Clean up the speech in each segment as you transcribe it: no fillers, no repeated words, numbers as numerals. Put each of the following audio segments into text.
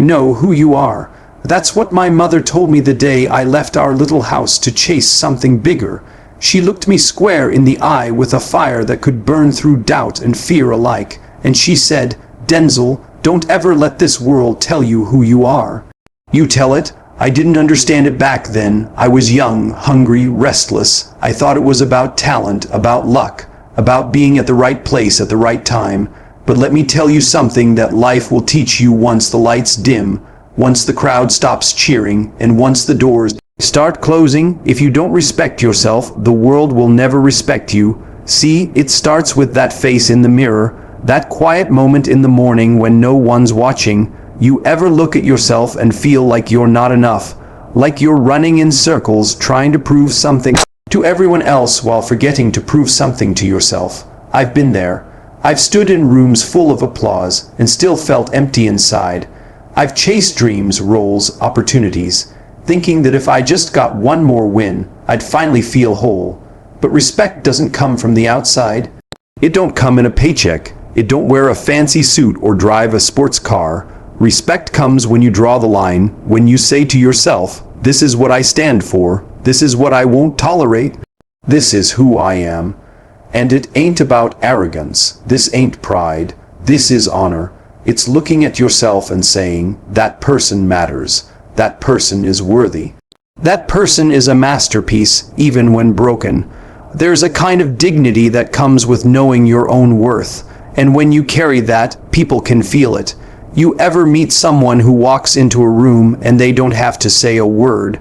know who you are. That's what my mother told me the day I left our little house to chase something bigger. She looked me square in the eye with a fire that could burn through doubt and fear alike, and she said, "Denzel, don't ever let this world tell you who you are." You tell it? I didn't understand it back then. I was young, hungry, restless. I thought it was about talent, about luck, about being at the right place at the right time. But let me tell you something that life will teach you once the lights dim, once the crowd stops cheering, and once the doors start closing. If you don't respect yourself, the world will never respect you. See, it starts with that face in the mirror, that quiet moment in the morning when no one's watching. You ever look at yourself and feel like you're not enough, like you're running in circles trying to prove something to everyone else while forgetting to prove something to yourself? I've been there. I've stood in rooms full of applause and still felt empty inside. I've chased dreams, roles, opportunities, thinking that if I just got one more win, I'd finally feel whole. But respect doesn't come from the outside. It don't come in a paycheck. It don't wear a fancy suit or drive a sports car. Respect comes when you draw the line, when you say to yourself, "This is what I stand for. This is what I won't tolerate. This is who I am." And it ain't about arrogance. This ain't pride. This is honor. It's looking at yourself and saying, that person matters. That person is worthy. That person is a masterpiece, even when broken. There's a kind of dignity that comes with knowing your own worth. And when you carry that, people can feel it. You ever meet someone who walks into a room and they don't have to say a word,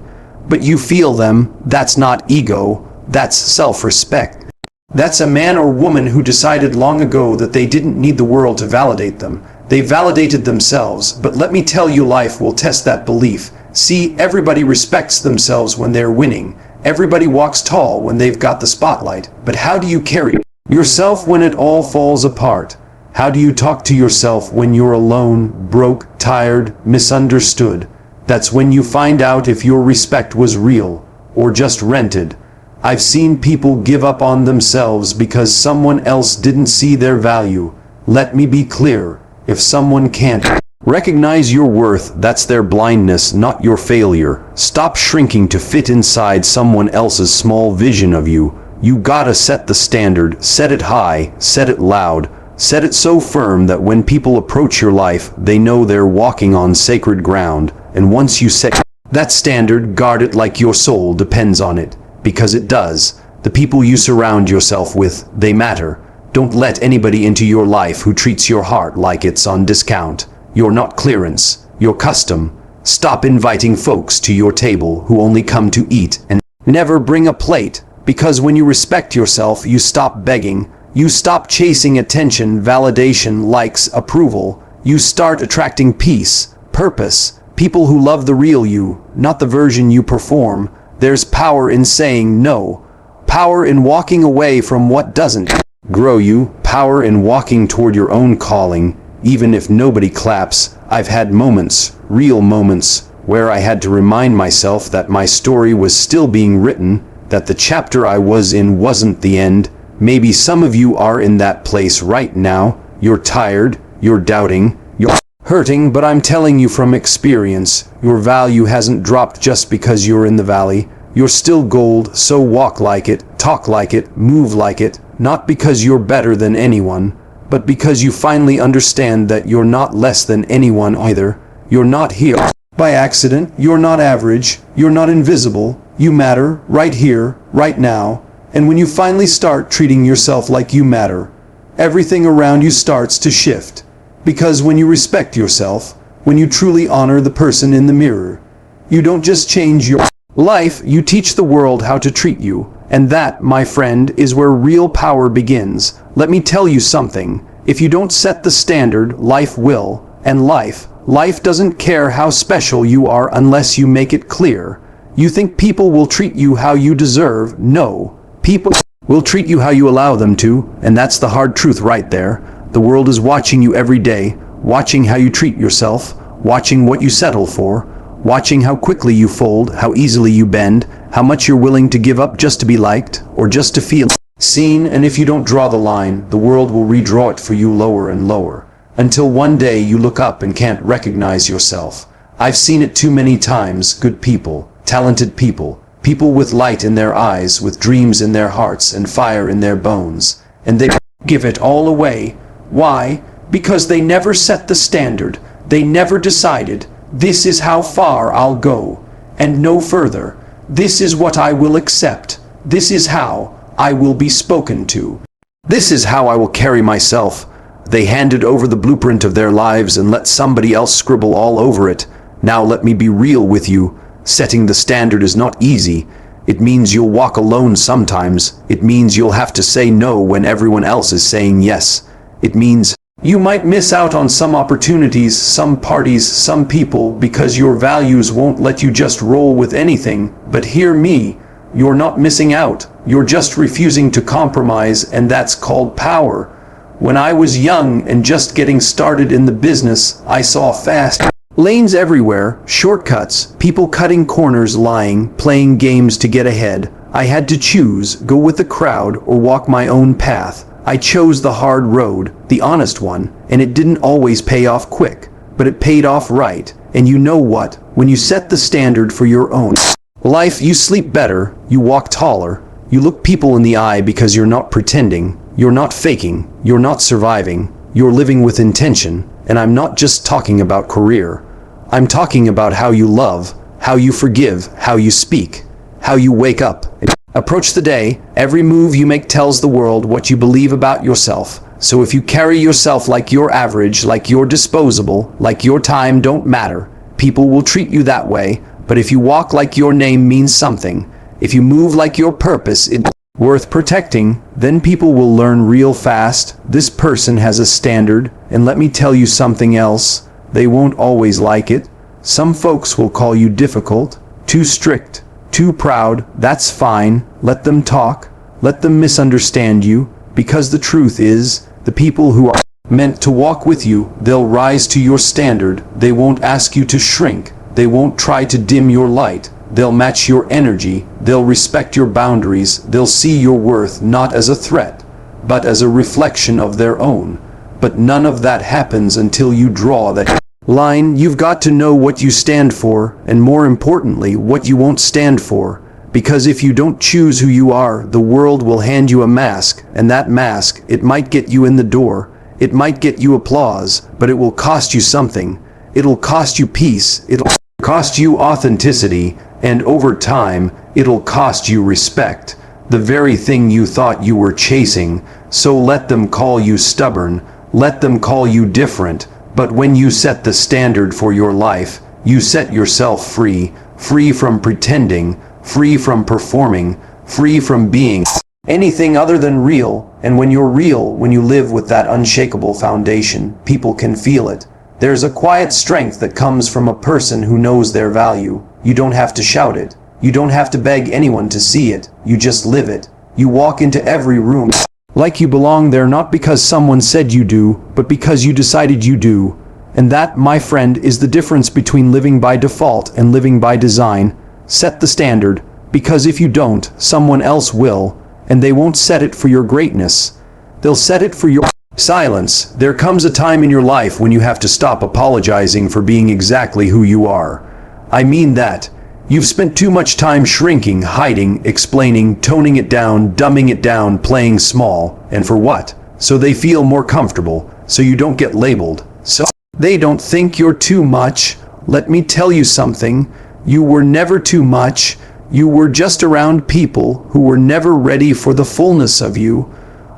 but you feel them? That's not ego. That's self-respect. That's a man or woman who decided long ago that they didn't need the world to validate them. They validated themselves, but let me tell you, life will test that belief. See, everybody respects themselves when they're winning. Everybody walks tall when they've got the spotlight. But how do you carry yourself when it all falls apart? How do you talk to yourself when you're alone, broke, tired, misunderstood? That's when you find out if your respect was real or just rented. I've seen people give up on themselves because someone else didn't see their value. Let me be clear, if someone can't recognize your worth, that's their blindness, not your failure. Stop shrinking to fit inside someone else's small vision of you. You gotta set the standard, set it high, set it loud. Set it so firm that when people approach your life, they know they're walking on sacred ground. And once you set that standard, guard it like your soul depends on it. Because it does. The people you surround yourself with, they matter. Don't let anybody into your life who treats your heart like it's on discount. You're not clearance. You're custom. Stop inviting folks to your table who only come to eat and never bring a plate. Because when you respect yourself, you stop begging. You stop chasing attention, validation, likes, approval. You start attracting peace, purpose, people who love the real you, not the version you perform. There's power in saying no, power in walking away from what doesn't grow you, power in walking toward your own calling, even if nobody claps. I've had moments, real moments, where I had to remind myself that my story was still being written, that the chapter I was in wasn't the end. Maybe some of you are in that place right now. You're tired, you're doubting, you're hurting, but I'm telling you from experience, your value hasn't dropped just because you're in the valley. You're still gold, so walk like it, talk like it, move like it, not because you're better than anyone, but because you finally understand that you're not less than anyone either. You're not here by accident, you're not average, you're not invisible, you matter right here, right now. And when you finally start treating yourself like you matter, everything around you starts to shift. Because when you respect yourself, when you truly honor the person in the mirror, you don't just change your life, you teach the world how to treat you. And that, my friend, is where real power begins. Let me tell you something. If you don't set the standard, life will. And life doesn't care how special you are unless you make it clear. You think people will treat you how you deserve? No. People will treat you how you allow them to, and that's the hard truth right there. The world is watching you every day, watching how you treat yourself, watching what you settle for, watching how quickly you fold, how easily you bend, how much you're willing to give up just to be liked, or just to feel seen. And if you don't draw the line, the world will redraw it for you lower and lower. Until one day you look up and can't recognize yourself. I've seen it too many times. Good people, talented people, people with light in their eyes, with dreams in their hearts and fire in their bones. And they give it all away. Why? Because they never set the standard. They never decided, this is how far I'll go, and no further. This is what I will accept. This is how I will be spoken to. This is how I will carry myself. They handed over the blueprint of their lives and let somebody else scribble all over it. Now let me be real with you. Setting the standard is not easy. It means you'll walk alone sometimes. It means you'll have to say no when everyone else is saying yes. It means you might miss out on some opportunities, some parties, some people, because your values won't let you just roll with anything. But hear me, you're not missing out. You're just refusing to compromise, and that's called power. When I was young and just getting started in the business, I saw fast lanes everywhere, shortcuts, people cutting corners, lying, playing games to get ahead. I had to choose, go with the crowd or walk my own path. I chose the hard road, the honest one, and it didn't always pay off quick, but it paid off right. And you know what? When you set the standard for your own life, you sleep better, you walk taller, you look people in the eye because you're not pretending, you're not faking, you're not surviving, you're living with intention. And I'm not just talking about career. I'm talking about how you love, how you forgive, how you speak, how you wake up. Approach the day. Every move you make tells the world what you believe about yourself. So if you carry yourself like you're average, like you're disposable, like your time don't matter, people will treat you that way. But if you walk like your name means something, if you move like your purpose is worth protecting, then people will learn real fast. This person has a standard, and let me tell you something else. They won't always like it. Some folks will call you difficult, too strict, too proud. That's fine. Let them talk. Let them misunderstand you, because the truth is, the people who are meant to walk with you, they'll rise to your standard. They won't ask you to shrink. They won't try to dim your light. They'll match your energy. They'll respect your boundaries. They'll see your worth not as a threat, but as a reflection of their own. But none of that happens until you draw that line. You've got to know what you stand for, and more importantly, what you won't stand for. Because if you don't choose who you are, the world will hand you a mask, and that mask, it might get you in the door. It might get you applause, but it will cost you something. It'll cost you peace. It'll cost you authenticity. And over time, it'll cost you respect. The very thing you thought you were chasing. So let them call you stubborn. Let them call you different. But when you set the standard for your life, you set yourself free. Free from pretending. Free from performing. Free from being anything other than real. And when you're real, when you live with that unshakable foundation, people can feel it. There's a quiet strength that comes from a person who knows their value. You don't have to shout it. You don't have to beg anyone to see it. You just live it. You walk into every room like you belong there, not because someone said you do, but because you decided you do. And that, my friend, is the difference between living by default and living by design. Set the standard, because if you don't, someone else will, and they won't set it for your greatness. They'll set it for your silence. There comes a time in your life when you have to stop apologizing for being exactly who you are. I mean that. You've spent too much time shrinking, hiding, explaining, toning it down, dumbing it down, playing small. And for what? So they feel more comfortable, so you don't get labeled. So they don't think you're too much. Let me tell you something. You were never too much. You were just around people who were never ready for the fullness of you.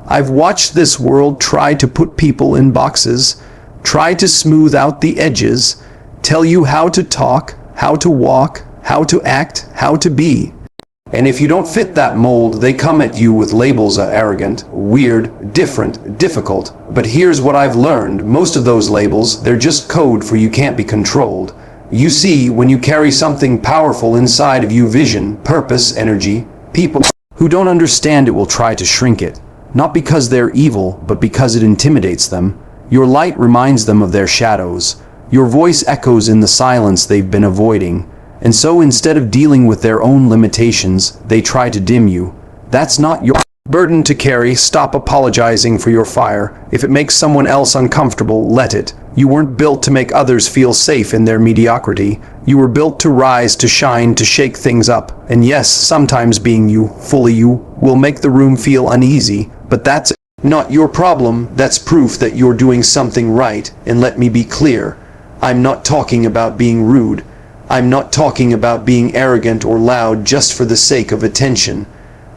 I've watched this world try to put people in boxes, try to smooth out the edges, tell you how to talk, how to walk, how to act, how to be. And if you don't fit that mold, they come at you with labels of arrogant, weird, different, difficult. But here's what I've learned. Most of those labels, they're just code for you can't be controlled. You see, when you carry something powerful inside of you, vision, purpose, energy, people who don't understand it will try to shrink it. Not because they're evil, but because it intimidates them. Your light reminds them of their shadows. Your voice echoes in the silence they've been avoiding. And so instead of dealing with their own limitations, they try to dim you. That's not your burden to carry. Stop apologizing for your fire. If it makes someone else uncomfortable, let it. You weren't built to make others feel safe in their mediocrity. You were built to rise, to shine, to shake things up. And yes, sometimes being you, fully you, will make the room feel uneasy, but that's not your problem. That's proof that you're doing something right. And let me be clear, I'm not talking about being rude. I'm not talking about being arrogant or loud just for the sake of attention.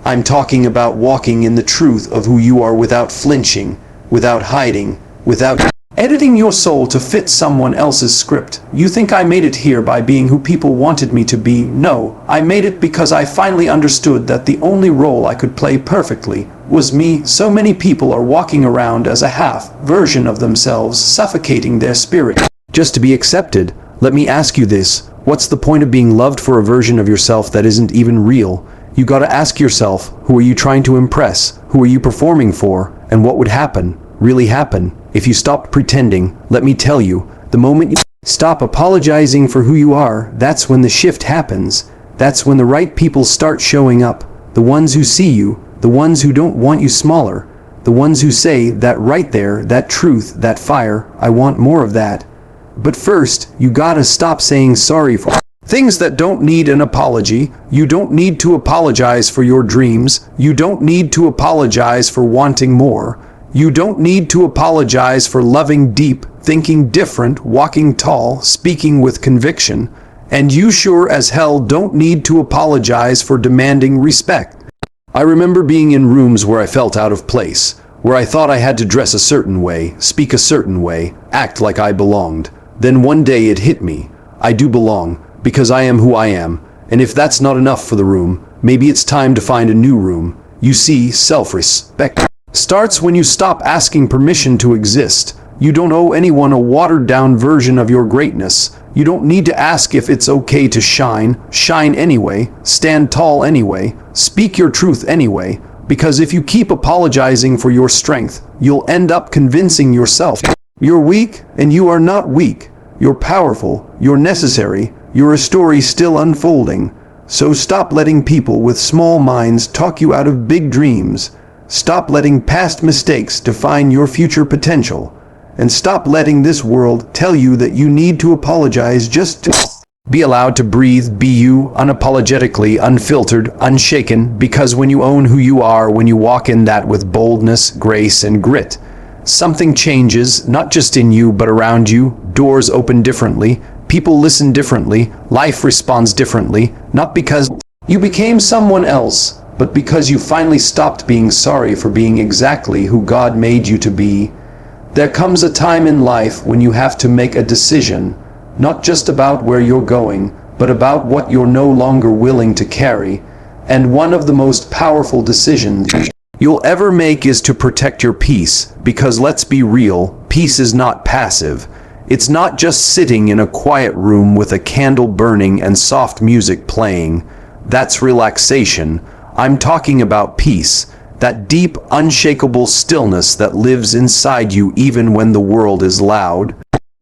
I'm talking about walking in the truth of who you are without flinching, without hiding, without editing your soul to fit someone else's script. You think I made it here by being who people wanted me to be? No, I made it because I finally understood that the only role I could play perfectly was me. So many people are walking around as a half version of themselves, suffocating their spirit just to be accepted. Let me ask you this. What's the point of being loved for a version of yourself that isn't even real? You gotta ask yourself, who are you trying to impress? Who are you performing for? And what would happen, really happen, if you stopped pretending? Let me tell you, the moment you stop apologizing for who you are, that's when the shift happens. That's when the right people start showing up. The ones who see you, the ones who don't want you smaller, the ones who say, that right there, that truth, that fire, I want more of that. But first, you gotta stop saying sorry for things that don't need an apology. You don't need to apologize for your dreams. You don't need to apologize for wanting more. You don't need to apologize for loving deep, thinking different, walking tall, speaking with conviction. And you sure as hell don't need to apologize for demanding respect. I remember being in rooms where I felt out of place, where I thought I had to dress a certain way, speak a certain way, act like I belonged. Then one day it hit me. I do belong, because I am who I am, and if that's not enough for the room, maybe it's time to find a new room. You see, self-respect starts when you stop asking permission to exist. You don't owe anyone a watered-down version of your greatness. You don't need to ask if it's okay to shine. Shine anyway, stand tall anyway, speak your truth anyway, because if you keep apologizing for your strength, you'll end up convincing yourself you're weak, and you are not weak. You're powerful, you're necessary, you're a story still unfolding. So stop letting people with small minds talk you out of big dreams. Stop letting past mistakes define your future potential. And stop letting this world tell you that you need to apologize just to be allowed to breathe. Be you, unapologetically, unfiltered, unshaken, because when you own who you are, when you walk in that with boldness, grace, and grit, something changes, not just in you, but around you. Doors open differently, people listen differently, life responds differently, not because you became someone else, but because you finally stopped being sorry for being exactly who God made you to be. There comes a time in life when you have to make a decision, not just about where you're going, but about what you're no longer willing to carry. And one of the most powerful decisions you'll ever make is to protect your peace, because let's be real, peace is not passive. It's not just sitting in a quiet room with a candle burning and soft music playing. That's relaxation. I'm talking about peace, that deep, unshakable stillness that lives inside you even when the world is loud.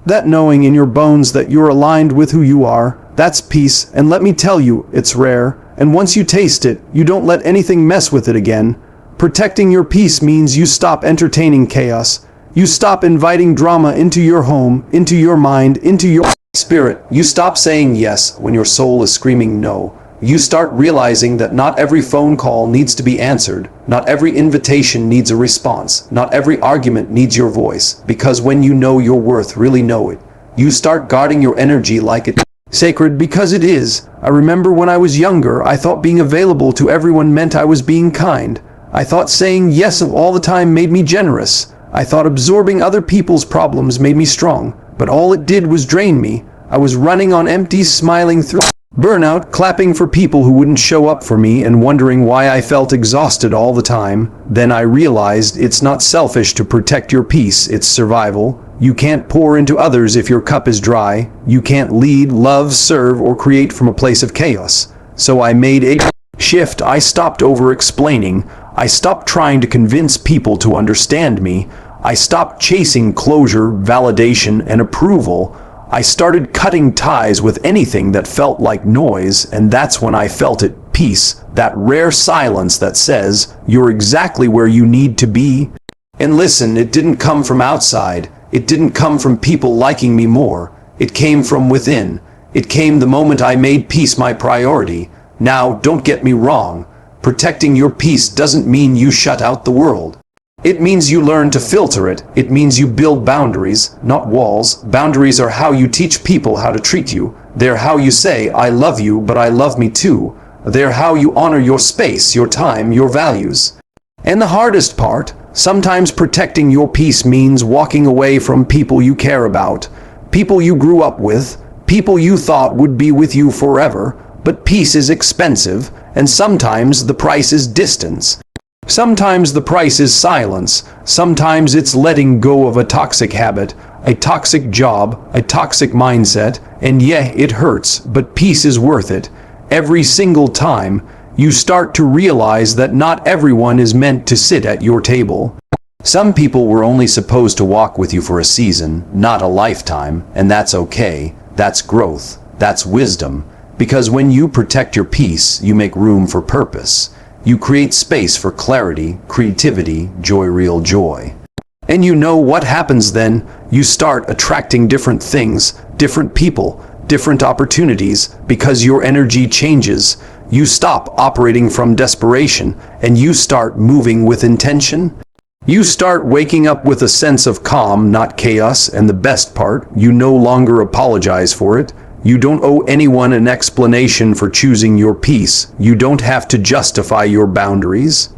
That knowing in your bones that you're aligned with who you are, that's peace, and let me tell you, it's rare. And once you taste it, you don't let anything mess with it again. Protecting your peace means you stop entertaining chaos. You stop inviting drama into your home, into your mind, into your spirit. You stop saying yes when your soul is screaming no. You start realizing that not every phone call needs to be answered. Not every invitation needs a response. Not every argument needs your voice. Because when you know your worth, really know it, you start guarding your energy like it's sacred, because it is. I remember when I was younger, I thought being available to everyone meant I was being kind. I thought saying yes all the time made me generous. I thought absorbing other people's problems made me strong. But all it did was drain me. I was running on empty, smiling through burnout, clapping for people who wouldn't show up for me, and wondering why I felt exhausted all the time. Then I realized it's not selfish to protect your peace, it's survival. You can't pour into others if your cup is dry. You can't lead, love, serve, or create from a place of chaos. So I made a shift. I stopped over-explaining. I stopped trying to convince people to understand me. I stopped chasing closure, validation, and approval. I started cutting ties with anything that felt like noise, and that's when I felt at peace, that rare silence that says, you're exactly where you need to be. And listen, it didn't come from outside. It didn't come from people liking me more. It came from within. It came the moment I made peace my priority. Now, don't get me wrong. Protecting your peace doesn't mean you shut out the world. It means you learn to filter it. It means you build boundaries, not walls. Boundaries are how you teach people how to treat you. They're how you say, I love you, but I love me too. They're how you honor your space, your time, your values. And the hardest part, sometimes protecting your peace means walking away from people you care about, people you grew up with, people you thought would be with you forever. But peace is expensive, and sometimes the price is distance. Sometimes the price is silence. Sometimes it's letting go of a toxic habit, a toxic job, a toxic mindset, and yeah, it hurts, but peace is worth it. Every single time, you start to realize that not everyone is meant to sit at your table. Some people were only supposed to walk with you for a season, not a lifetime, and that's okay. That's growth. That's wisdom. Because when you protect your peace, you make room for purpose. You create space for clarity, creativity, joy, real joy. And you know what happens then? You start attracting different things, different people, different opportunities, because your energy changes. You stop operating from desperation, and you start moving with intention. You start waking up with a sense of calm, not chaos, and the best part, you no longer apologize for it. You don't owe anyone an explanation for choosing your peace. You don't have to justify your boundaries.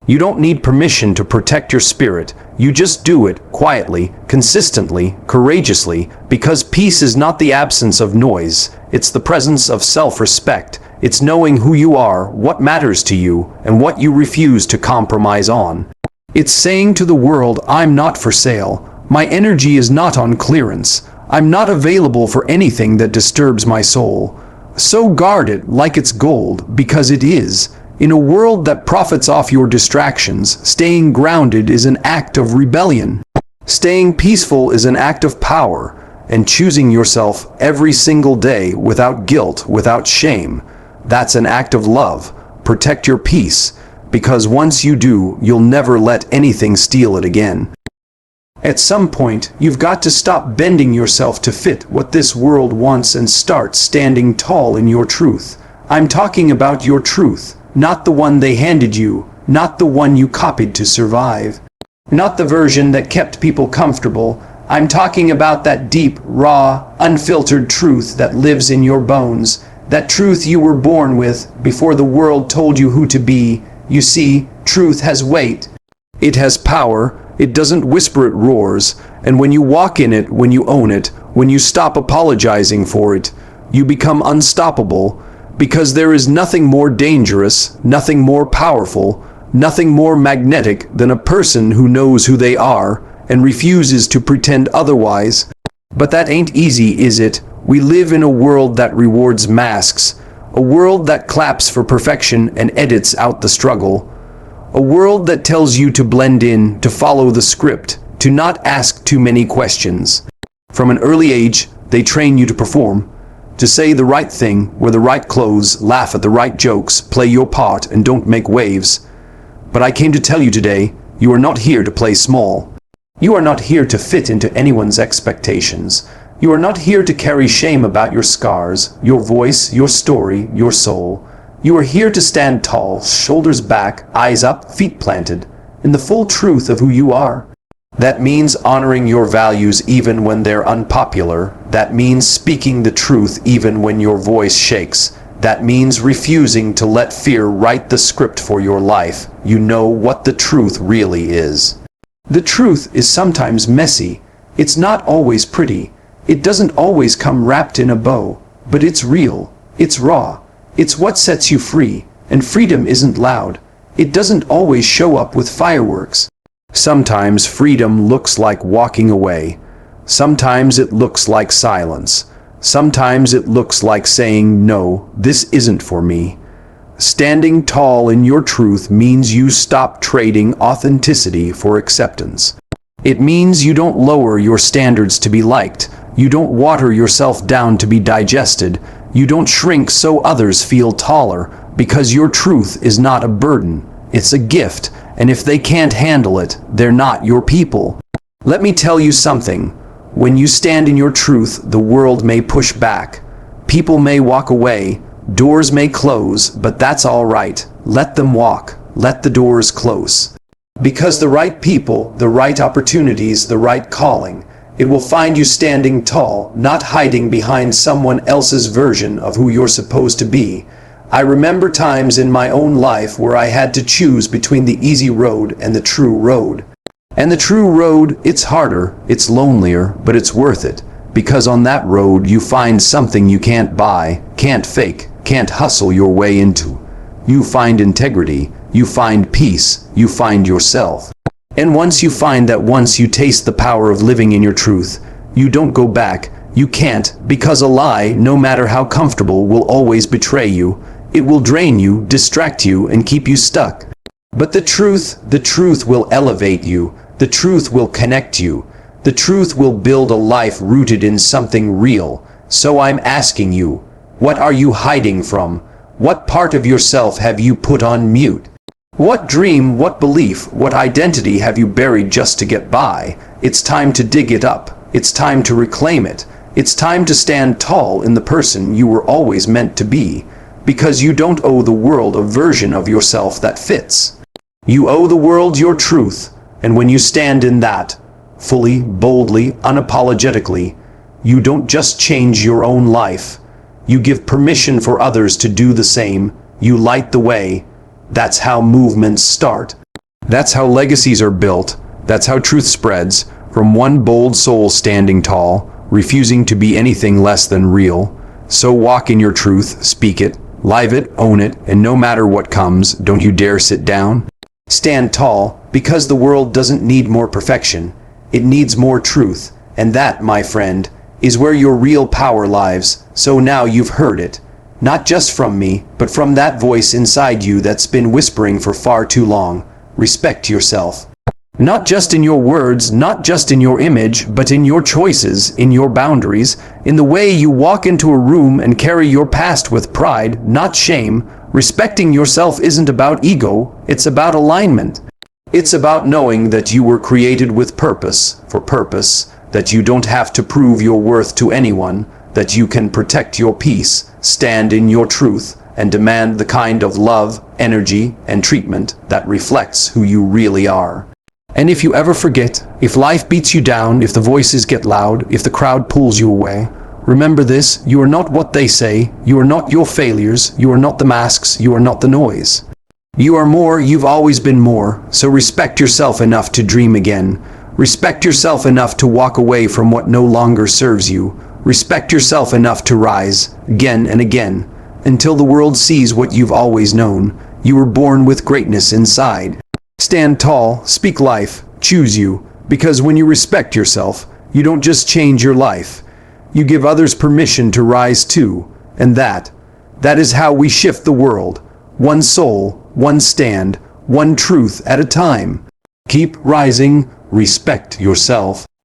You don't need permission to protect your spirit. You just do it quietly, consistently, courageously, because peace is not the absence of noise. It's the presence of self-respect. It's knowing who you are, what matters to you, and what you refuse to compromise on. It's saying to the world, I'm not for sale. My energy is not on clearance. I'm not available for anything that disturbs my soul. So guard it like it's gold, because it is. In a world that profits off your distractions, staying grounded is an act of rebellion. Staying peaceful is an act of power, and choosing yourself every single day without guilt, without shame, that's an act of love. Protect your peace, because once you do, you'll never let anything steal it again. At some point, you've got to stop bending yourself to fit what this world wants and start standing tall in your truth. I'm talking about your truth, not the one they handed you, not the one you copied to survive, not the version that kept people comfortable. I'm talking about that deep, raw, unfiltered truth that lives in your bones, that truth you were born with before the world told you who to be. You see, truth has weight. It has power. It doesn't whisper, it roars. And when you walk in it, when you own it, when you stop apologizing for it, you become unstoppable, because there is nothing more dangerous, nothing more powerful, nothing more magnetic than a person who knows who they are and refuses to pretend otherwise. But that ain't easy, is it? We live in a world that rewards masks, a world that claps for perfection and edits out the struggle. A world that tells you to blend in, to follow the script, to not ask too many questions. From an early age, they train you to perform, to say the right thing, wear the right clothes, laugh at the right jokes, play your part, and don't make waves. But I came to tell you today, you are not here to play small. You are not here to fit into anyone's expectations. You are not here to carry shame about your scars, your voice, your story, your soul. You are here to stand tall, shoulders back, eyes up, feet planted, in the full truth of who you are. That means honoring your values even when they're unpopular. That means speaking the truth even when your voice shakes. That means refusing to let fear write the script for your life. You know what the truth really is. The truth is sometimes messy. It's not always pretty. It doesn't always come wrapped in a bow. But it's real. It's raw. It's what sets you free, and freedom isn't loud. It doesn't always show up with fireworks. Sometimes freedom looks like walking away. Sometimes it looks like silence. Sometimes it looks like saying, no, this isn't for me. Standing tall in your truth means you stop trading authenticity for acceptance. It means you don't lower your standards to be liked. You don't water yourself down to be digested. You don't shrink so others feel taller, because your truth is not a burden, it's a gift, and if they can't handle it, they're not your people. Let me tell you something. When you stand in your truth, the world may push back. People may walk away, doors may close, but that's all right. Let them walk. Let the doors close. Because the right people, the right opportunities, the right calling, it will find you standing tall, not hiding behind someone else's version of who you're supposed to be. I remember times in my own life where I had to choose between the easy road and the true road. And the true road, it's harder, it's lonelier, but it's worth it. Because on that road you find something you can't buy, can't fake, can't hustle your way into. You find integrity, you find peace, you find yourself. And once you find that, once you taste the power of living in your truth, you don't go back. You can't, because a lie, no matter how comfortable, will always betray you. It will drain you, distract you, and keep you stuck. But the truth will elevate you. The truth will connect you. The truth will build a life rooted in something real. So I'm asking you, what are you hiding from? What part of yourself have you put on mute? What dream, what belief, what identity have you buried just to get by? It's time to dig it up. It's time to reclaim it. It's time to stand tall in the person you were always meant to be. Because you don't owe the world a version of yourself that fits. You owe the world your truth, and when you stand in that, fully, boldly, unapologetically, you don't just change your own life. You give permission for others to do the same. You light the way. That's how movements start. That's how legacies are built. That's how truth spreads, from one bold soul standing tall, refusing to be anything less than real. So walk in your truth, speak it, live it, own it, and no matter what comes, don't you dare sit down. Stand tall, because the world doesn't need more perfection. It needs more truth, and that, my friend, is where your real power lies. So now you've heard it. Not just from me, but from that voice inside you that's been whispering for far too long. Respect yourself. Not just in your words, not just in your image, but in your choices, in your boundaries, in the way you walk into a room and carry your past with pride, not shame. Respecting yourself isn't about ego, it's about alignment. It's about knowing that you were created with purpose, for purpose, that you don't have to prove your worth to anyone, that you can protect your peace, stand in your truth, and demand the kind of love, energy, and treatment that reflects who you really are. And if you ever forget, if life beats you down, if the voices get loud, if the crowd pulls you away, remember this: you are not what they say, you are not your failures, you are not the masks, you are not the noise. You are more, you've always been more, so respect yourself enough to dream again. Respect yourself enough to walk away from what no longer serves you. Respect yourself enough to rise, again and again, until the world sees what you've always known. You were born with greatness inside. Stand tall, speak life, choose you, because when you respect yourself, you don't just change your life. You give others permission to rise too, and that is how we shift the world. One soul, one stand, one truth at a time. Keep rising, respect yourself.